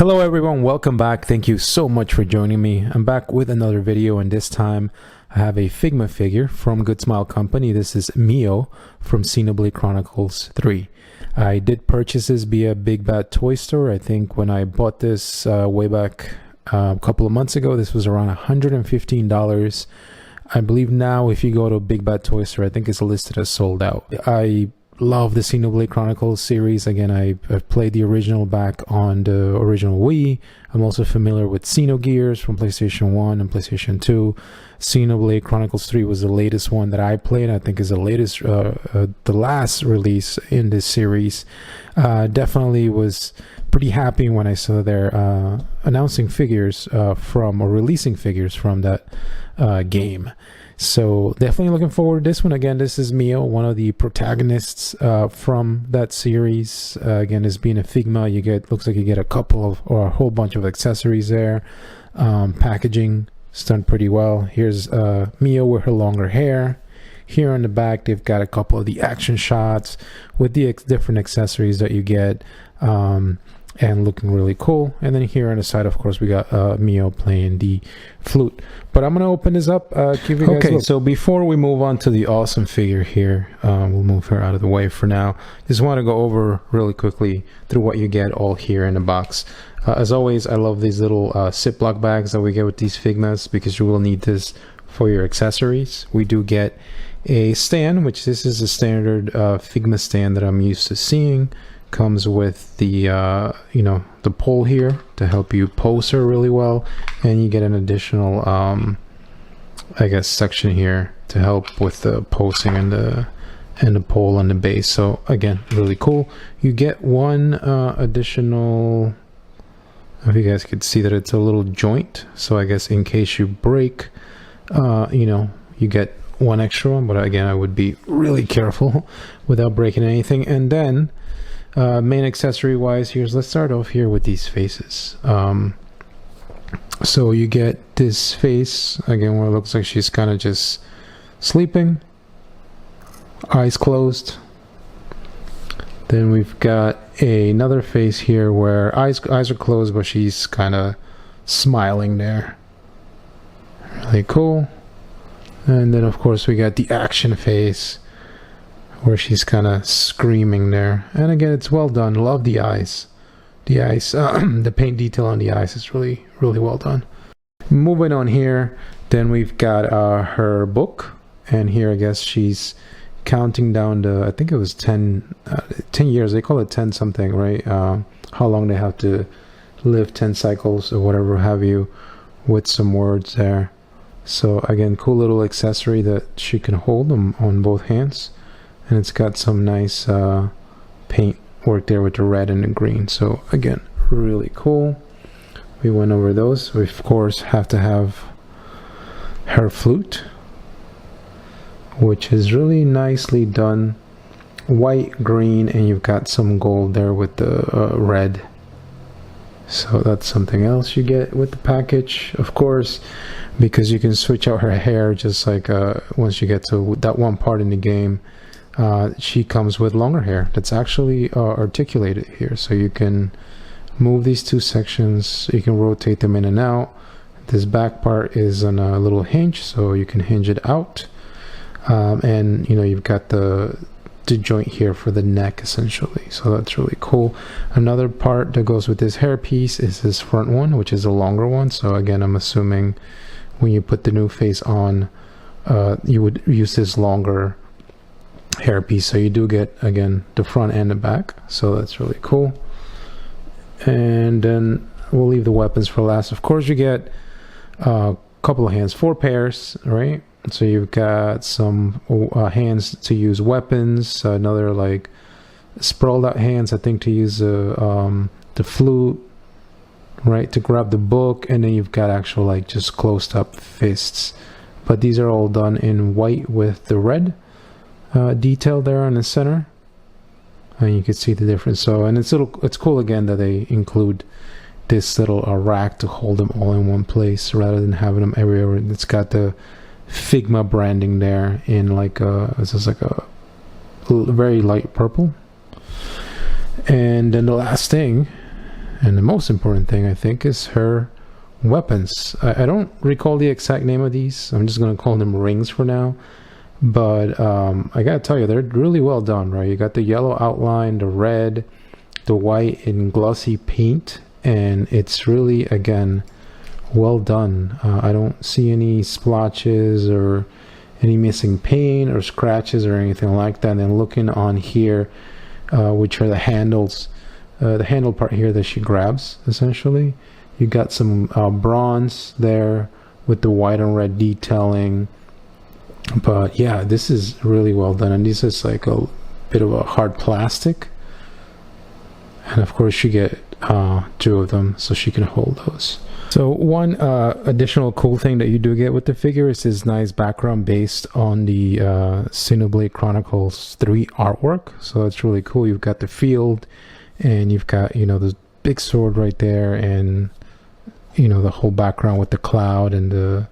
Hello everyone, welcome back. Thank you so much for joining me. I'm back with another video, and this time I have a Figma figure from Good Smile Company. This is Mio from Xenoblade Chronicles 3. I did purchase this via Big Bad Toy Store. I think when I bought this way back a couple of months ago, this was around $115. I believe now if you go to Big Bad Toy Store, I think it's listed as sold out. I love the Xenoblade Chronicles series. Again, I've played the original back on the original Wii. I'm also familiar with Xenogears from PlayStation 1 and PlayStation 2. Xenoblade Chronicles 3 was the latest one that I played. I think is the latest, the last release in this series. Definitely was pretty happy when I saw they're announcing figures from, or releasing figures from that game. So definitely looking forward to this one. Again, this is Mio, one of the protagonists from that series. Again, as being a Figma, you get, looks like you get a couple of, or a whole bunch of accessories there. Packaging is done pretty well. Here's Mio with her longer hair. Here on the back, they've got a couple of the action shots with the different accessories that you get. And looking really cool. And then here on the side, of course, we got Mio playing the flute. But I'm gonna open this up, give you guys a look. So before we move on to the awesome figure here, we'll move her out of the way for now. Just want to go over really quickly through what you get all here in the box. As always, I love these little Ziploc bags that we get with these Figmas, because you will need this for your accessories. We do get a stand, which this is a standard Figma stand that I'm used to seeing. Comes with the you know, the pole here to help you pose her really well, and you get an additional I guess section here to help with the posing and the pole on the base. So again, really cool. You get one additional, if you guys could see that it's a little joint, so I guess in case you break, you know, you get one extra one. But again, I would be really careful without breaking anything. And then main accessory wise, let's start off here with these faces. So you get this face again where it looks like she's kind of just sleeping, eyes closed. Then we've got another face here where eyes are closed, but she's kind of smiling there. Really cool. And then of course we got the action face where she's kind of screaming there. And again, it's well done. Love the eyes. The eyes, the paint detail on the eyes is really well done. Moving on here, then we've got her book. And here I guess she's counting down the, I think it was 10 years. They call it 10 something, right? How long they have to live, 10 cycles or whatever have you, with some words there. So again, cool little accessory that she can hold them on both hands. And it's got some nice paint work there with the red and the green. So again, really cool. We went over those. We of course have to have her flute, which is really nicely done. White, green, and you've got some gold there with the red. So that's something else you get with the package, of course, because you can switch out her hair just like once you get to that one part in the game. She comes with longer hair that's actually articulated here, so you can move these two sections, you can rotate them in and out. This back part is on a little hinge, so you can hinge it out, and you know, you've got the joint here for the neck essentially, so that's really cool. Another part that goes with this hair piece is this front one, which is a longer one. So again, I'm assuming when you put the new face on, you would use this longer hair piece. So you do get, again, the front and the back, so that's really cool. And then we'll leave the weapons for last. Of course, you get a couple of hands, 4 pairs, right? So you've got some hands to use weapons, another like sprawled out hands, I think, to use the flute, right, to grab the book. And then you've got actual like just closed up fists, but these are all done in white with the red detail there in the center, and you can see the difference. So, and it's cool again that they include this little rack to hold them all in one place rather than having them everywhere. It's got the Figma branding there in like this is like a very light purple. And then the last thing And the most important thing, I think, is her weapons. I don't recall the exact name of these. I'm just going to call them rings for now. But I gotta tell you, they're really well done, right? You got the yellow outline, the red, the white in glossy paint, and it's really, again, well done. I don't see any splotches or any missing paint or scratches or anything like that. And then looking on here, which are the handles, the handle part here that she grabs, essentially. You got some bronze there with the white and red detailing. But yeah, this is really well done, and this is like a bit of a hard plastic. And of course you get 2 of them so she can hold those. So one additional cool thing that you do get with the figure is this nice background based on the Xenoblade Chronicles 3 artwork. So that's really cool. You've got the field, and you've got, you know, this big sword right there, and you know, the whole background with the cloud and the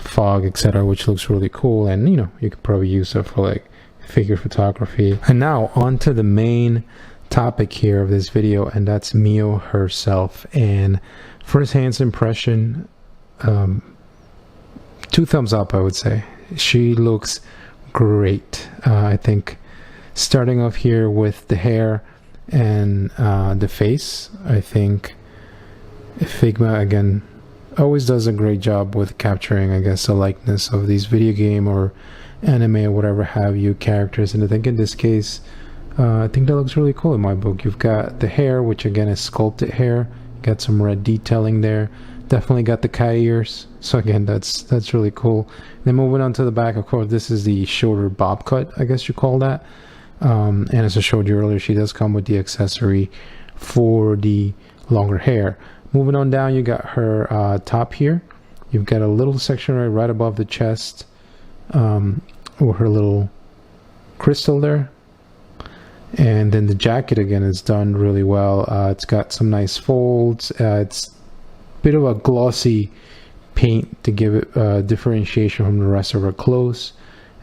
fog, etc., which looks really cool. And you know, you could probably use it for like figure photography. And now on to the main topic here of this video, and that's Mio herself. And first hands impression, 2 thumbs up, I would say. She looks great. I think starting off here with the hair and the face, I think Figma again always does a great job with capturing, I guess, the likeness of these video game or anime or whatever have you characters. And I think in this case, I think that looks really cool in my book. You've got the hair, which again is sculpted hair. Got some red detailing there. Definitely got the cat ears. So again, that's really cool. Then moving on to the back, of course, this is the shoulder bob cut, I guess you call that. And as I showed you earlier, she does come with the accessory for the longer hair. Moving on down, you got her top here. You've got a little section right above the chest, or her little crystal there. And then the jacket again is done really well. It's got some nice folds. It's a bit of a glossy paint to give it differentiation from the rest of her clothes.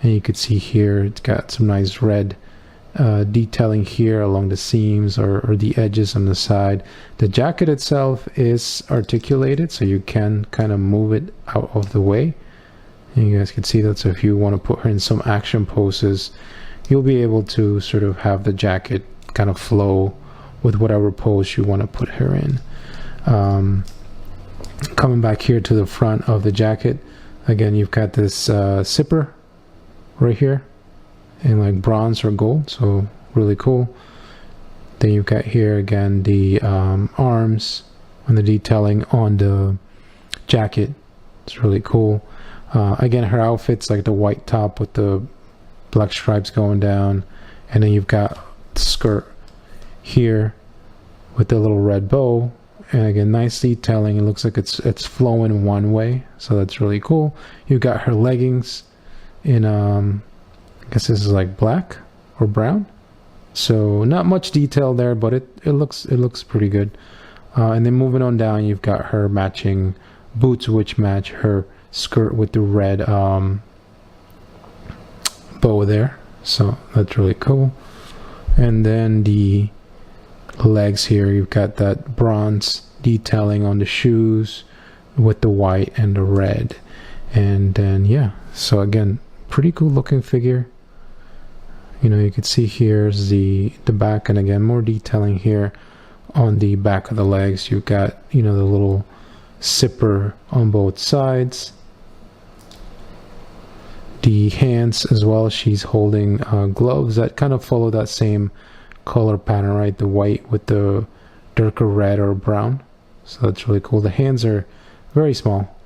And you could see here it's got some nice red detailing here along the seams or the edges on the side. The jacket itself is articulated, so you can kind of move it out of the way. And you guys can see that. So if you want to put her in some action poses, you'll be able to sort of have the jacket kind of flow with whatever pose you want to put her in. Coming back here to the front of the jacket, again, you've got this zipper right here in like bronze or gold, so really cool. Then you've got here again the arms and the detailing on the jacket. It's really cool. Again, her outfit's like the white top with the black stripes going down, and then you've got the skirt here with the little red bow, and again, nice detailing. It looks like it's flowing one way, so that's really cool. You've got her leggings in I guess this is like black or brown, so not much detail there, but it looks pretty good. And then moving on down, you've got her matching boots, which match her skirt with the red bow there, so that's really cool. And then the legs here, you've got that bronze detailing on the shoes with the white and the red. And then yeah, so again, pretty cool looking figure. You know, you can see here's the back, and again, more detailing here on the back of the legs. You've got, you know, the little zipper on both sides. The hands as well, she's holding gloves that kind of follow that same color pattern, right? The white with the darker red or brown. So that's really cool. The hands are very small.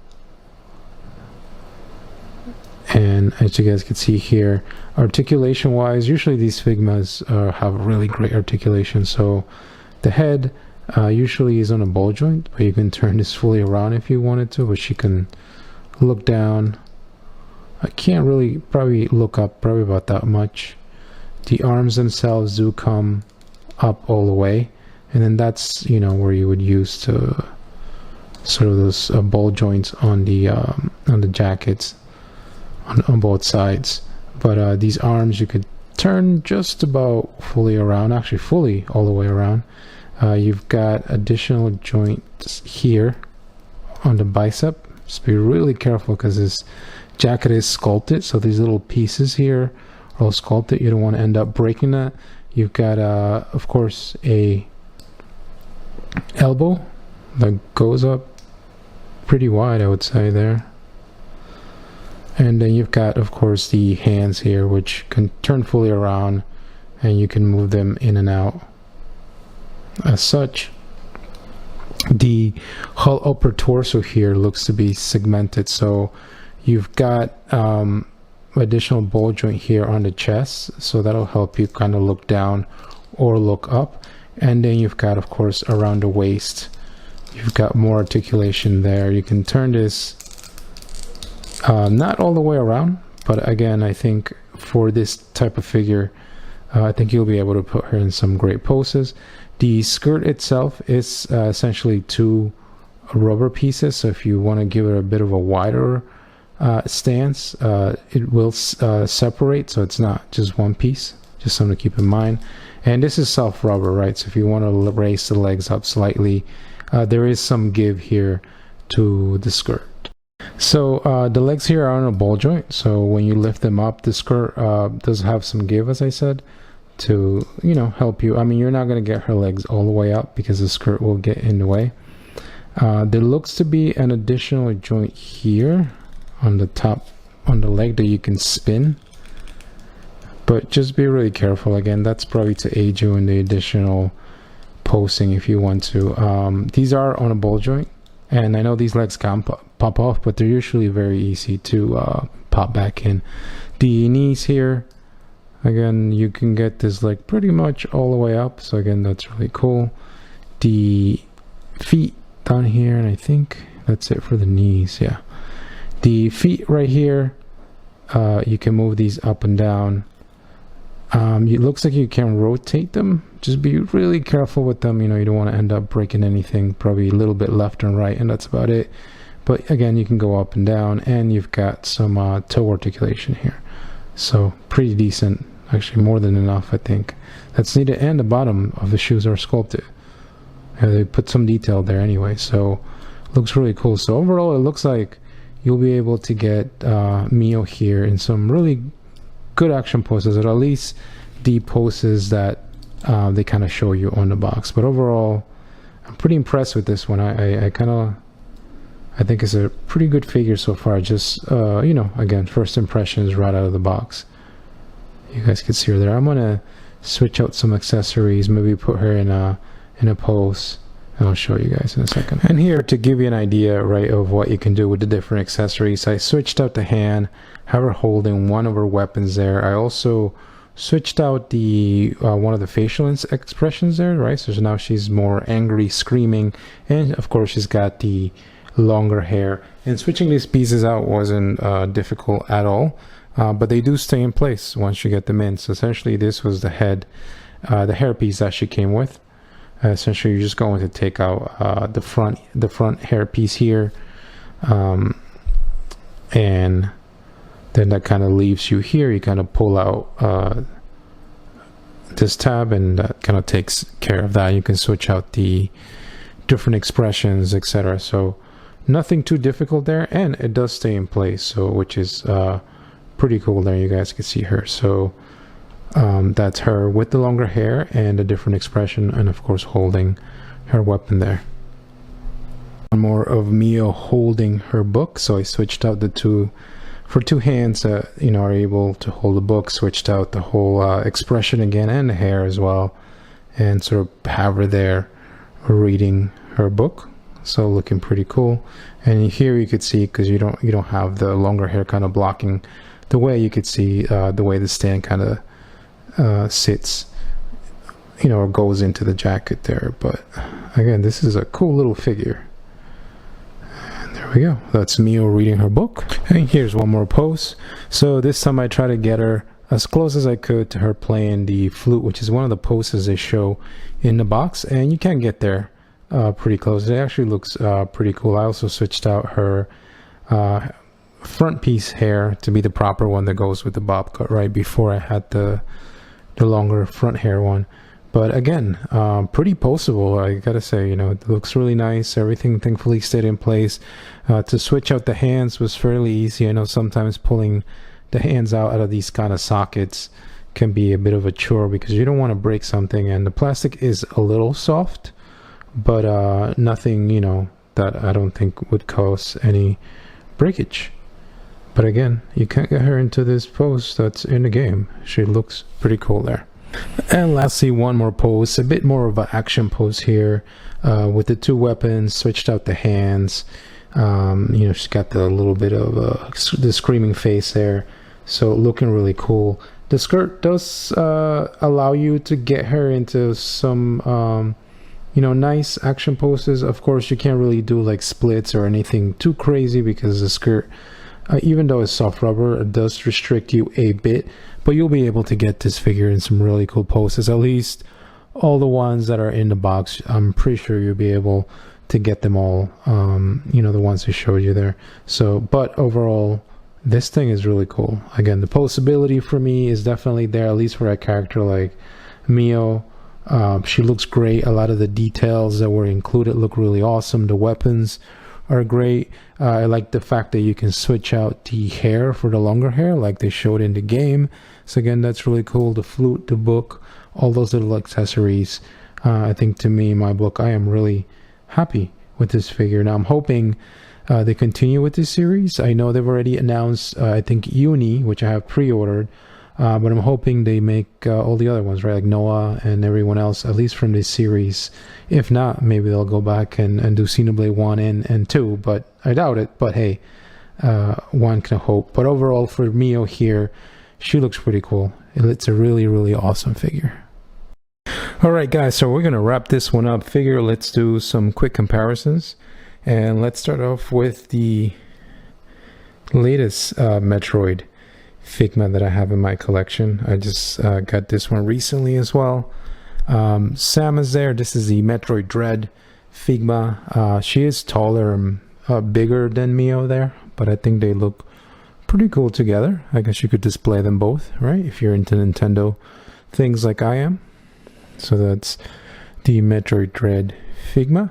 And as you guys can see here, articulation wise, usually these Figmas have really great articulation. So the head usually is on a ball joint, but you can turn this fully around if you wanted to, but she can look down. I can't really probably look up probably about that much. The arms themselves do come up all the way, and then that's, you know, where you would use to sort of those ball joints on the jackets on both sides. But these arms you could turn just about fully around, actually fully all the way around. You've got additional joints here on the bicep. Just be really careful because this jacket is sculpted, so these little pieces here are all sculpted. You don't want to end up breaking that. You've got of course a elbow that goes up pretty wide, I would say, there. And then you've got of course the hands here, which can turn fully around and you can move them in and out as such. The whole upper torso here looks to be segmented, so you've got additional ball joint here on the chest, so that'll help you kind of look down or look up. And then you've got of course around the waist, you've got more articulation there. You can turn this not all the way around, but again, I think for this type of figure, I think you'll be able to put her in some great poses. The skirt itself is essentially two rubber pieces, so if you want to give it a bit of a wider stance, it will separate, so it's not just one piece. Just something to keep in mind. And this is soft rubber, right? So if you want to raise the legs up slightly, there is some give here to the skirt. So the legs here are on a ball joint, so when you lift them up, the skirt does have some give, as I said, to, you know, help you. I mean, you're not going to get her legs all the way up because the skirt will get in the way. There looks to be an additional joint here on the top, on the leg, that you can spin, but just be really careful. Again, that's probably to aid you in the additional posing if you want to. These are on a ball joint, and I know these legs can pop off, but they're usually very easy to pop back in. The knees here, again, you can get this leg pretty much all the way up, so again, that's really cool. The feet down here, and I think that's it for the knees. Yeah, the feet right here, you can move these up and down. It looks like you can rotate them. Just be really careful with them, you know, you don't want to end up breaking anything. Probably a little bit left and right, and that's about it. But again, you can go up and down, and you've got some toe articulation here, so pretty decent, actually more than enough, I think. That's needed, and the bottom of the shoes are sculpted. They put some detail there anyway, so looks really cool. So overall, it looks like you'll be able to get Mio here in some really good action poses, or at least the poses that they kind of show you on the box. But overall, I'm pretty impressed with this one. I think it's a pretty good figure so far. Just you know, again, first impressions right out of the box. You guys can see her there. I'm gonna switch out some accessories, maybe put her in a pose, and I'll show you guys in a second. And here, to give you an idea, right, of what you can do with the different accessories, I switched out the hand, have her holding one of her weapons there. I also switched out the one of the facial expressions there, right? So now she's more angry, screaming, and of course she's got the longer hair. And switching these pieces out wasn't difficult at all, but they do stay in place once you get them in. So essentially, this was the head, the hair piece that she came with. Essentially, you're just going to take out the front hair piece here, and then that kind of leaves you here. You kind of pull out this tab, and that kind of takes care of that. You can switch out the different expressions, etc. So nothing too difficult there, and it does stay in place, so which is pretty cool there. You guys can see her. So that's her with the longer hair and a different expression, and of course holding her weapon there. One more of Mio holding her book. So I switched out the two for two hands that, you know, are able to hold the book. Switched out the whole expression again, and the hair as well, and sort of have her there reading her book. So looking pretty cool. And here you could see, because you don't have the longer hair kind of blocking the way, you could see the way the stand kind of sits, you know, or goes into the jacket there. But again, this is a cool little figure. And there we go. That's Mio reading her book. And here's one more pose. So this time I try to get her as close as I could to her playing the flute, which is one of the poses they show in the box, and you can get there pretty close. It actually looks pretty cool. I also switched out her front piece hair to be the proper one that goes with the bob cut, right before I had the longer front hair one. But again, pretty poseable, I gotta say. You know, it looks really nice. Everything thankfully stayed in place. To switch out the hands was fairly easy. I know sometimes pulling the hands out of these kind of sockets can be a bit of a chore because you don't want to break something, and the plastic is a little soft, but nothing, you know, that I don't think would cause any breakage. But again, you can't get her into this pose that's in the game. She looks pretty cool there. And lastly, one more pose, a bit more of an action pose here, with the two weapons, switched out the hands. You know, she's got the little bit of the screaming face there, so looking really cool. The skirt does allow you to get her into some you know, nice action poses. Of course, you can't really do like splits or anything too crazy because the skirt, even though it's soft rubber, it does restrict you a bit, but you'll be able to get this figure in some really cool poses. At least all the ones that are in the box, I'm pretty sure you'll be able to get them all, you know, the ones I showed you there. So, but overall, this thing is really cool. Again, the posability for me is definitely there, at least for a character like Mio. She looks great. A lot of the details that were included look really awesome. The weapons are great. I like the fact that you can switch out the hair for the longer hair like they showed in the game. So again, that's really cool. The flute, the book, all those little accessories. I think to me, my book, I am really happy with this figure. Now I'm hoping they continue with this series. I know they've already announced, I think, Uni, which I have pre-ordered. But I'm hoping they make all the other ones, right? Like Noah and everyone else, at least from this series. If not, maybe they'll go back and do Xenoblade 1 and 2, but I doubt it. But hey, one can hope. But overall, for Mio here, she looks pretty cool. It's a really, really awesome figure. Alright guys, so we're going to wrap this one up. Figure, let's do some quick comparisons. And let's start off with the latest Metroid Figma that I have in my collection. I just got this one recently as well. Samus there. This is the Metroid Dread Figma. She is taller and bigger than Mio there, but I think they look pretty cool together. I guess you could display them both, right? If you're into Nintendo things like I am. So that's the Metroid Dread Figma.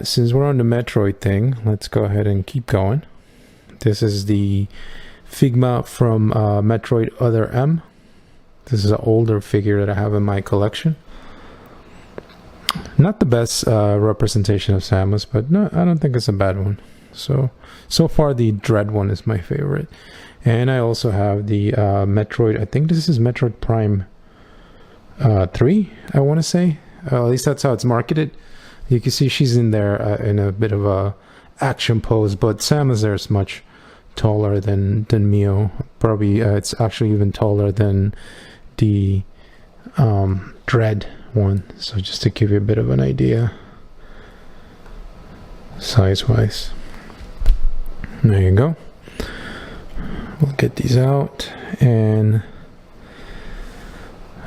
Since we're on the Metroid thing, let's go ahead and keep going. This is the Figma from Metroid Other M. This is an older figure that I have in my collection. Not the best representation of Samus, but no, I don't think it's a bad one. So far the Dread one is my favorite. And I also have the Metroid, I think this is Metroid Prime 3, I want to say. At least that's how it's marketed. You can see she's in there in a bit of a action pose, but Samus there is much taller than Mio. Probably it's actually even taller than the Dread one. So just to give you a bit of an idea size wise. There you go. We'll get these out and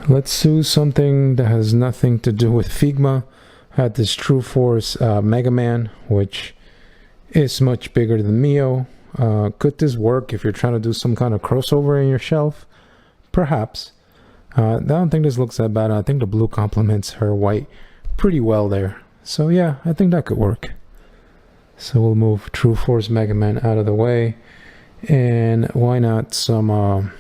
let's do something that has nothing to do with Figma. I had this True Force Mega Man, which is much bigger than Mio. Could this work if you're trying to do some kind of crossover in your shelf? Perhaps. I don't think this looks that bad. I think the blue complements her white pretty well there. So yeah, I think that could work. So we'll move True Force Mega Man out of the way. And why not some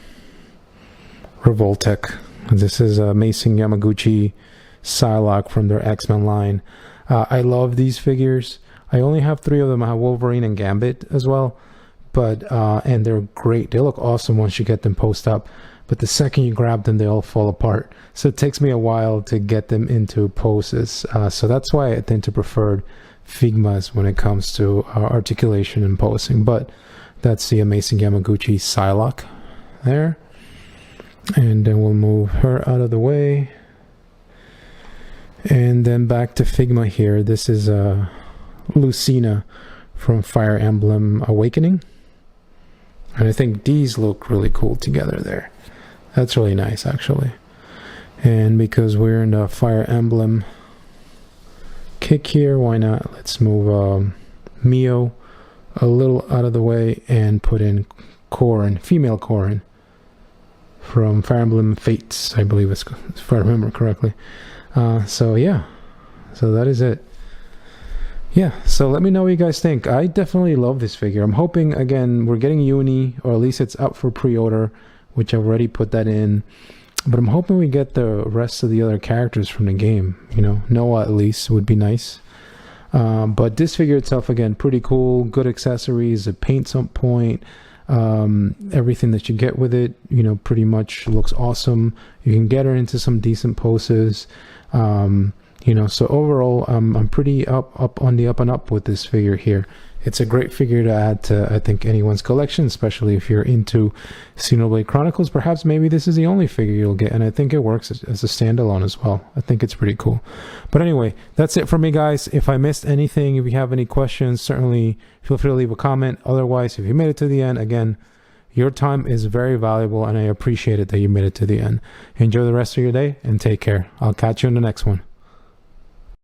Revoltech. This is Mason Yamaguchi Psylocke from their X-Men line. I love these figures. I only have 3 of them. I have Wolverine and Gambit as well. But and they're great. They look awesome once you get them post up. But the second you grab them, they all fall apart. So it takes me a while to get them into poses. So that's why I tend to prefer Figmas when it comes to articulation and posing. But that's the Amazing Yamaguchi Psylocke there. And then we'll move her out of the way. And then back to Figma here. This is Lucina from Fire Emblem Awakening. And I think these look really cool together there. That's really nice actually. And because we're in the Fire Emblem kick here, why not? Let's move Mio a little out of the way and put in Corrin, female Corrin. from Fire Emblem Fates, I believe, it's, if I remember correctly. So yeah, so that is it. Yeah, so let me know what you guys think. I definitely love this figure. I'm hoping, again, we're getting Uni, or at least it's up for pre-order, which I've already put that in. But I'm hoping we get the rest of the other characters from the game. You know, Noah at least would be nice. But this figure itself, again, pretty cool. Good accessories, a paint's on point. Everything that you get with it, you know, pretty much looks awesome. You can get her into some decent poses. You know, so overall, I'm pretty up on the up and up with this figure here. It's a great figure to add to, I think, anyone's collection, especially if you're into Xenoblade Chronicles. Perhaps maybe this is the only figure you'll get, and I think it works as a standalone as well. I think it's pretty cool. But anyway, that's it for me, guys. If I missed anything, if you have any questions, certainly feel free to leave a comment. Otherwise, if you made it to the end, again, your time is very valuable, and I appreciate it that you made it to the end. Enjoy the rest of your day, and take care. I'll catch you in the next one.